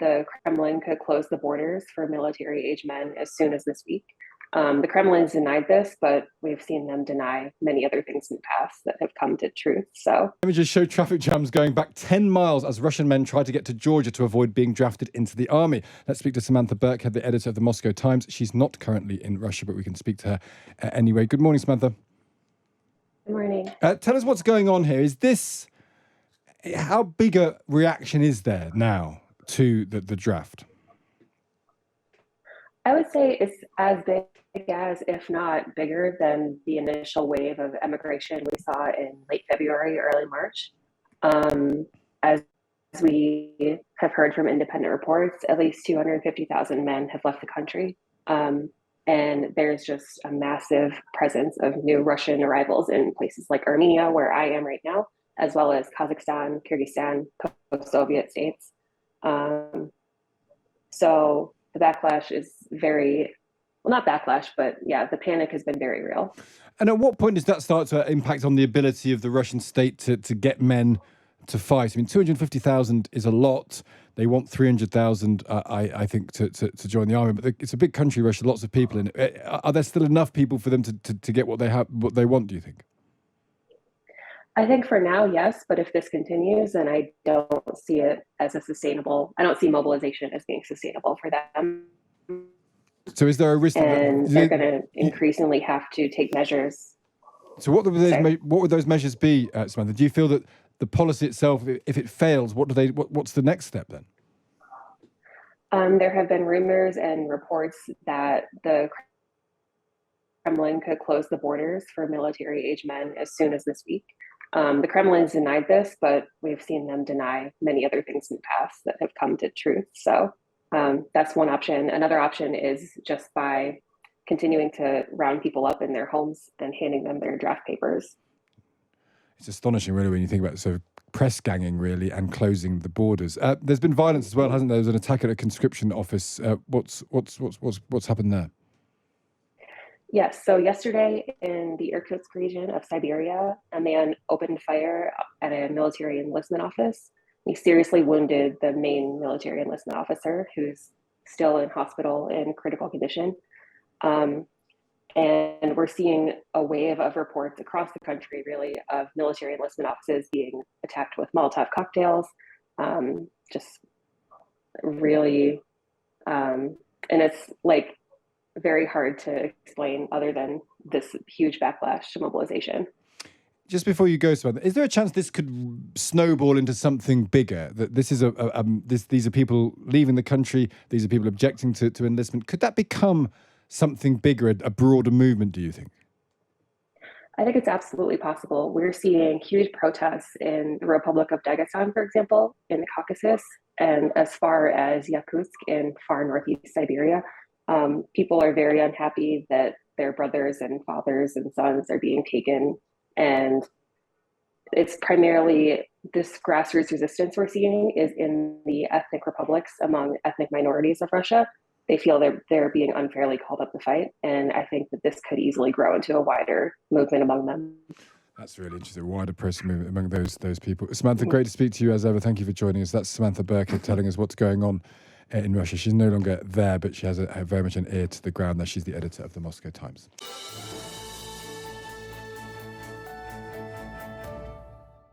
the Kremlin could close the borders for military-age men as soon as this week. The Kremlin's denied this, but we've seen them deny many other things in the past that have come to truth. So images show traffic jams going back 10 miles as Russian men try to get to Georgia to avoid being drafted into the army. Let's speak to Samantha Berkhead, the editor of the Moscow Times. She's not currently in Russia, but we can speak to her anyway. Good morning, Samantha. good morning. Tell us what's going on here. How big a reaction is there now to the draft? I would say it's as big as, if not bigger than, the initial wave of emigration we saw in late February, early March. As we have heard from independent reports, at least 250,000 men have left the country. And there's just a massive presence of new Russian arrivals in places like Armenia, where I am right now, as well as Kazakhstan, Kyrgyzstan, post-Soviet states. So the backlash is not backlash, but yeah, the panic has been very real. And at what point does that start to impact on the ability of the Russian state to get men to fight? I mean, 250,000 is a lot. They want 300,000, I think, to join the army. But it's a big country, Russia, lots of people in it. Are there still enough people for them to get what they want, do you think? I think for now, yes, but if this continues, then I don't see it as I don't see mobilization as being sustainable for them. So is there a risk and they're going to increasingly have to take measures? So what would those measures be, Samantha? Do you feel that the policy itself, if it fails, what's the next step then? There have been rumors and reports that the Kremlin could close the borders for military-age men as soon as this week. The Kremlin's denied this, but we've seen them deny many other things in the past that have come to truth. So that's one option. Another option is just by continuing to round people up in their homes and handing them their draft papers. It's astonishing, really, when you think about it, sort of press ganging, really, and closing the borders. There's been violence as well, hasn't there? There's an attack at a conscription office. What's happened there? Yes. So yesterday in the Irkutsk region of Siberia, a man opened fire at a military enlistment office. He seriously wounded the main military enlistment officer, who's still in hospital in critical condition. And we're seeing a wave of reports across the country, really, of military enlistment offices being attacked with Molotov cocktails. Just really, and it's like very hard to explain other than this huge backlash to mobilization. Just before you go, Samantha, is there a chance this could snowball into something bigger? That this is these are people leaving the country, these are people objecting to enlistment. Could that become something bigger, a broader movement, do you think? I think it's absolutely possible. We're seeing huge protests in the Republic of Dagestan, for example, in the Caucasus, and as far as Yakutsk in far northeast Siberia. People are very unhappy that their brothers and fathers and sons are being taken. And it's primarily this grassroots resistance we're seeing is in the ethnic republics among ethnic minorities of Russia. They feel they're being unfairly called up to fight. And I think that this could easily grow into a wider movement among them. That's really interesting, a wider press movement among those people. Samantha, great to speak to you as ever. Thank you for joining us. That's Samantha Berkhead telling us what's going on in Russia. She's no longer there, but she has very much an ear to the ground there. She's the editor of the Moscow Times.